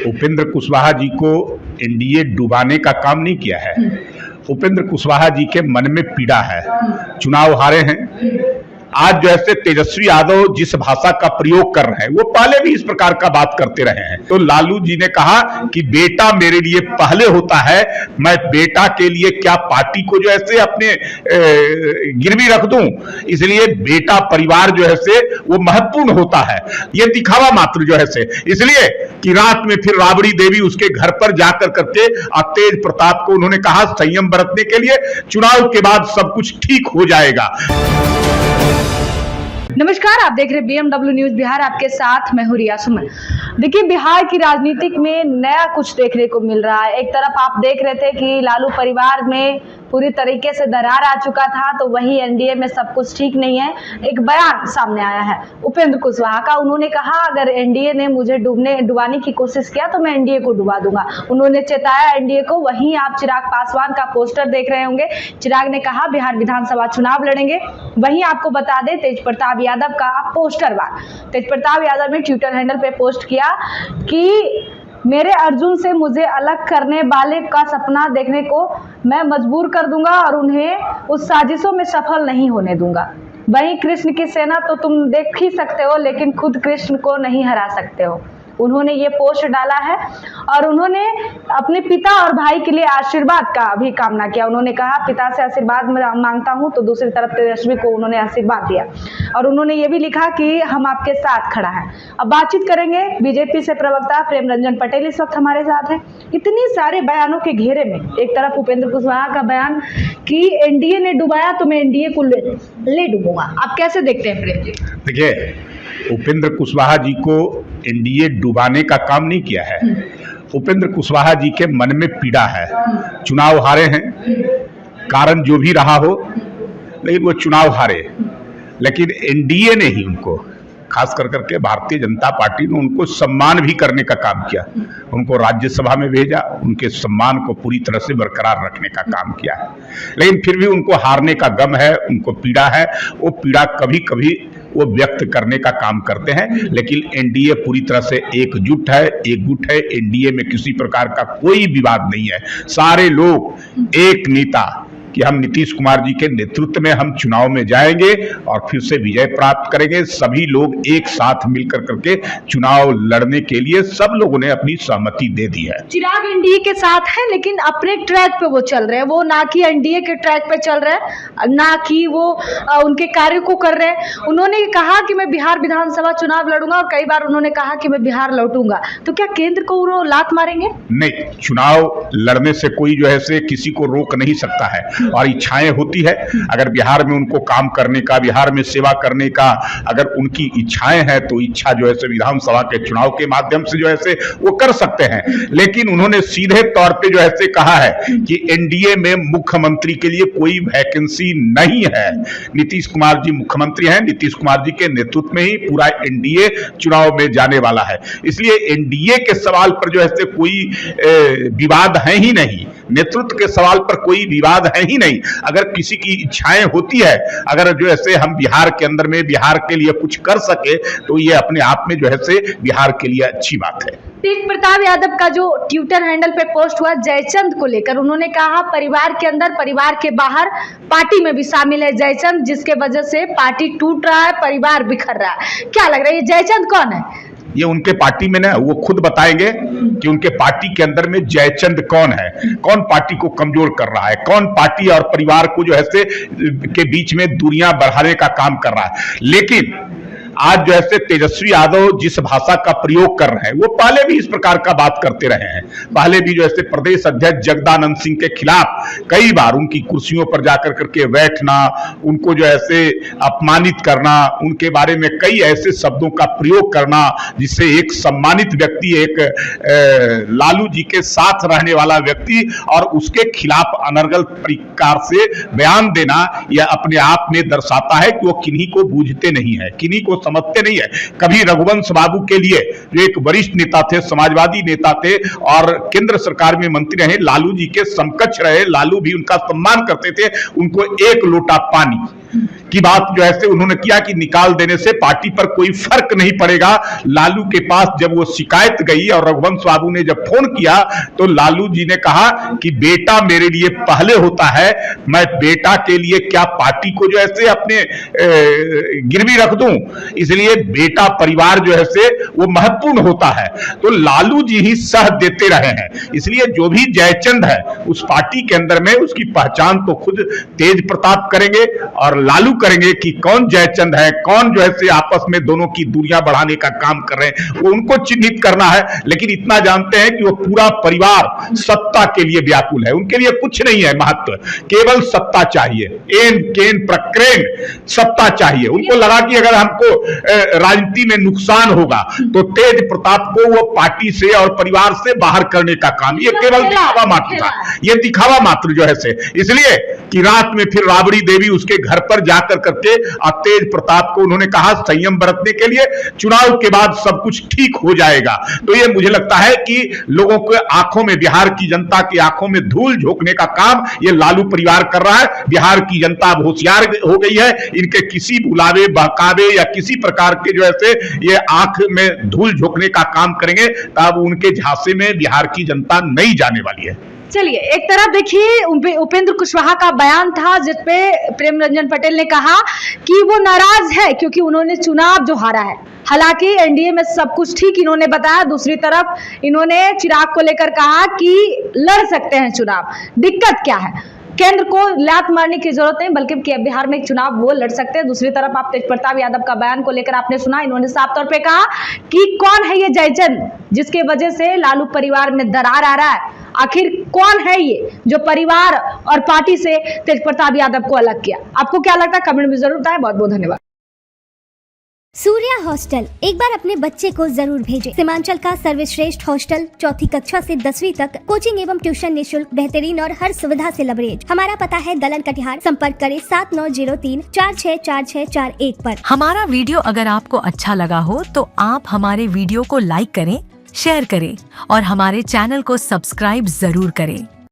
उपेंद्र कुशवाहा जी को एनडीए डुबाने का काम नहीं किया है। उपेंद्र कुशवाहा जी के मन में पीड़ा है, चुनाव हारे हैं। आज जो है तेजस्वी यादव जिस भाषा का प्रयोग कर रहे हैं वो पहले भी इस प्रकार का बात करते रहे हैं। तो लालू जी ने कहा कि बेटा मेरे लिए पहले होता है, मैं बेटा के लिए क्या पार्टी को जो है अपने गिरवी रख दूं, इसलिए बेटा परिवार जो है वो महत्वपूर्ण होता है। ये दिखावा मात्र जो है इसलिए कि रात में फिर राबड़ी देवी उसके घर पर जाकर करके तेज प्रताप को उन्होंने कहा संयम बरतने के लिए, चुनाव के बाद सब कुछ ठीक हो जाएगा। नमस्कार, आप देख रहे BMW न्यूज बिहार, आपके साथ मैं हूं रिया सुमन। देखिए, बिहार की राजनीतिक में नया कुछ देखने को मिल रहा है। एक तरफ आप देख रहे थे कि लालू परिवार में पूरी तरीके से दरार आ चुका था, तो वही एनडीए में सब कुछ ठीक नहीं है। एक बयान सामने आया है उपेंद्र कुशवाहा का। उन्होंने कहा अगर एनडीए ने मुझे डुबाने की कोशिश किया तो मैं एनडीए को डुबा दूंगा। उन्होंने चेताया एनडीए को। वहीं आप चिराग पासवान का पोस्टर देख रहे होंगे। चिराग ने कहा बिहार विधानसभा चुनाव लड़ेंगे। वहीं आपको बता दें तेज प्रताप यादव का पोस्टर तेज प्रताप यादव ने ट्विटर हैंडल पे पोस्ट किया कि मेरे अर्जुन से मुझे अलग करने वाले का सपना देखने को मैं मजबूर कर दूंगा और उन्हें उस साजिशों में सफल नहीं होने दूंगा। वहीं कृष्ण की सेना तो तुम देख ही सकते हो, लेकिन खुद कृष्ण को नहीं हरा सकते हो। उन्होंने ये पोस्ट डाला है और उन्होंने अपने पिता और भाई के लिए आशीर्वाद का भी कामना किया। उन्होंने कहा पिता से आशीर्वाद मांगता हूं, तो दूसरी तरफ तेजस्वी को उन्होंने आशीर्वाद दिया और उन्होंने ये भी लिखा कि हम आपके साथ खड़ा है। अब बातचीत करेंगे बीजेपी से प्रवक्ता प्रेम रंजन पटेल इस वक्त हमारे साथ है। इतनी सारे बयानों के घेरे में एक तरफ उपेंद्र कुशवाहा का बयान कि एनडीए ने डुबाया तो मैं एनडीए को ले डूबूंगा। आप कैसे देखते हैं प्रेम जी? देखिए, उपेंद्र कुशवाहा जी को एनडीए डुबाने का काम नहीं किया है। उपेंद्र कुशवाहा जी के मन में पीड़ा है, चुनाव हारे हैं, कारण जो भी रहा हो, लेकिन वो चुनाव हारे। लेकिन एनडीए ने ही उनको, खास कर करके भारतीय जनता पार्टी ने उनको सम्मान भी करने का काम किया। उनको राज्यसभा में भेजा, उनके सम्मान को पूरी तरह से बरकरार रखने का काम किया है। लेकिन फिर भी उनको हारने का गम है, उनको पीड़ा है। वो पीड़ा कभी कभी वो व्यक्त करने का काम करते हैं, लेकिन एनडीए पूरी तरह से एकजुट है, एकजुट है। एनडीए में किसी प्रकार का कोई विवाद नहीं है। सारे लोग एक नेता कि हम नीतीश कुमार जी के नेतृत्व में हम चुनाव में जाएंगे और फिर से विजय प्राप्त करेंगे। सभी लोग एक साथ मिलकर करके चुनाव लड़ने के लिए सब लोगों ने अपनी सहमति दे दी है। चिराग एनडीए के साथ है, लेकिन अपने ट्रैक पे वो चल रहे हैं। वो ना कि एनडीए के ट्रैक पे चल रहे हैं, ना कि वो उनके कार्य को कर रहे हैं। उन्होंने कहा कि मैं बिहार विधानसभा चुनाव लड़ूंगा और कई बार उन्होंने कहा कि मैं बिहार लौटूंगा। तो क्या केंद्र को वो लात मारेंगे? नहीं, चुनाव लड़ने से कोई जो है किसी को रोक नहीं सकता है और इच्छाएं होती है। अगर बिहार में उनको काम करने का, बिहार में सेवा करने का अगर उनकी इच्छाएं हैं तो इच्छा जो है विधानसभा के चुनाव के माध्यम से जो है वो कर सकते हैं। लेकिन उन्होंने सीधे तौर पे जो है कहा है कि एनडीए में मुख्यमंत्री के लिए कोई वैकेंसी नहीं है। नीतीश कुमार जी मुख्यमंत्री हैं, नीतीश कुमार जी के नेतृत्व में ही पूरा एनडीए चुनाव में जाने वाला है। इसलिए एनडीए के सवाल पर जो है कोई विवाद है ही नहीं, नेतृत्व के सवाल पर कोई विवाद है ही नहीं। अगर किसी की इच्छाएं होती है, अगर जो ऐसे हम बिहार के अंदर में बिहार के लिए कुछ कर सके तो ये अपने आप में जो है बिहार के लिए अच्छी बात है। तेज प्रताप यादव का जो ट्विटर हैंडल पे पोस्ट हुआ जयचंद को लेकर, उन्होंने कहा परिवार के अंदर, परिवार के बाहर पार्टी में भी शामिल है जयचंद, जिसके वजह से पार्टी टूट रहा है, परिवार बिखर रहा है। क्या लग रहा है ये जयचंद कौन है? ये उनके पार्टी में ना वो खुद बताएंगे कि उनके पार्टी के अंदर में जयचंद कौन है, कौन पार्टी को कमजोर कर रहा है, कौन पार्टी और परिवार को जो है के बीच में दूरियां बढ़ाने का काम कर रहा है। लेकिन आज जो है तेजस्वी यादव जिस भाषा का प्रयोग कर रहे हैं वो पहले भी इस प्रकार का बात करते रहे हैं। पहले भी जो है प्रदेश अध्यक्ष जगदानंद सिंह के खिलाफ कई बार उनकी कुर्सियों पर जाकर करके बैठना, उनको जो है अपमानित करना, उनके बारे में कई ऐसे शब्दों का प्रयोग करना जिससे एक सम्मानित व्यक्ति, एक लालू जी के साथ रहने वाला व्यक्ति और उसके खिलाफ अनर्गल प्रकार से बयान देना, यह अपने आप में दर्शाता है कि वो किन्हीं को बूझते नहीं है, किन्हीं को समझते नहीं है। कभी रघुवंश बाबू के लिए जो एक वरिष्ठ नेता थे, समाजवादी नेता थे और केंद्र सरकार में मंत्री रहे, लालू जी के समकक्ष रहे, लालू भी उनका सम्मान करते थे, उनको एक लोटा पानी की बात जो है उन्होंने किया कि निकाल देने से पार्टी पर कोई फर्क नहीं पड़ेगा। लालू के पास जब वो शिकायत गई और रघुवंश बाबू ने जब फोन किया तो लालू जी ने कहा कि बेटा मेरे लिए पहले होता है, मैं बेटा के लिए क्या पार्टी को जो है अपने गिरवी रख दूं, इसलिए बेटा परिवार जो है वो महत्वपूर्ण होता है। तो लालू जी ही सह देते रहे हैं, इसलिए जो भी जयचंद है उस पार्टी के अंदर में उसकी पहचान तो खुद तेज प्रताप करेंगे और लालू करेंगे कि कौन जयचंद है, कौन जो है आपस में दोनों की दूरियां बढ़ाने का काम कर रहे हैं, वो उनको चिन्हित करना है। लेकिन इतना जानते हैं कि वो पूरा परिवार सत्ता के लिए व्याकुल है, उनके लिए कुछ नहीं है महत्व, केवल सत्ता चाहिए, एन केन प्रक्रेन सत्ता चाहिए। उनको लगा कि अगर हमको राजनीति में नुकसान होगा तो तेज प्रताप को वो पार्टी से और परिवार से बाहर करने का काम, ये केवल दिखावा मात्र था, ये दिखावा मात्र जो है इसलिए कि रात में फिर राबड़ी देवी उसके घर पर जाकर करके तेज प्रताप को उन्होंने कहा संयम बरतने के लिए, चुनाव के बाद सब कुछ ठीक हो जाएगा। तो ये मुझे लगता है कि लोगों के आंखों में, बिहार की जनता की आंखों में धूल झोंकने का काम ये लालू परिवार कर रहा है। बिहार की जनता अब होशियार हो गई है, इनके किसी बुलावे बहकावे या किसी प्रकार के जो है ये आंख में धूल झोंकने का काम करेंगे तब उनके झांसे में बिहार की जनता नहीं जाने वाली है। चलिए, एक तरफ देखिए उपेंद्र कुशवाहा का बयान था जिसपे प्रेम रंजन पटेल ने कहा कि वो नाराज है क्योंकि उन्होंने चुनाव जो हारा है। हालांकि एनडीए में सब कुछ ठीक इन्होंने बताया, दूसरी तरफ इन्होंने चिराग को लेकर कहा कि लड़ सकते हैं चुनाव, दिक्कत क्या है, केंद्र को लात मारने की जरूरत नहीं बल्कि बिहार में एक चुनाव वो लड़ सकते हैं। दूसरी तरफ आप तेज प्रताप यादव का बयान को लेकर आपने सुना, इन्होंने साफ तौर पे कहा कि कौन है ये जयचंद जिसके वजह से लालू परिवार में दरार आ रहा है, आखिर कौन है ये जो परिवार और पार्टी से तेज प्रताप यादव को अलग किया। आपको क्या लगता है कमेंट में जरूर बताएं। बहुत बहुत धन्यवाद। सूर्या हॉस्टल एक बार अपने बच्चे को जरूर भेजें। सीमांचल का सर्वश्रेष्ठ हॉस्टल, चौथी कक्षा से 10वीं तक कोचिंग एवं ट्यूशन निःशुल्क, बेहतरीन और हर सुविधा से लबरेज। हमारा पता है दलन कटिहार। संपर्क करें 7903464641 पर। हमारा वीडियो अगर आपको अच्छा लगा हो तो आप हमारे वीडियो को लाइक करें, शेयर करें और हमारे चैनल को सब्सक्राइब जरूर करें।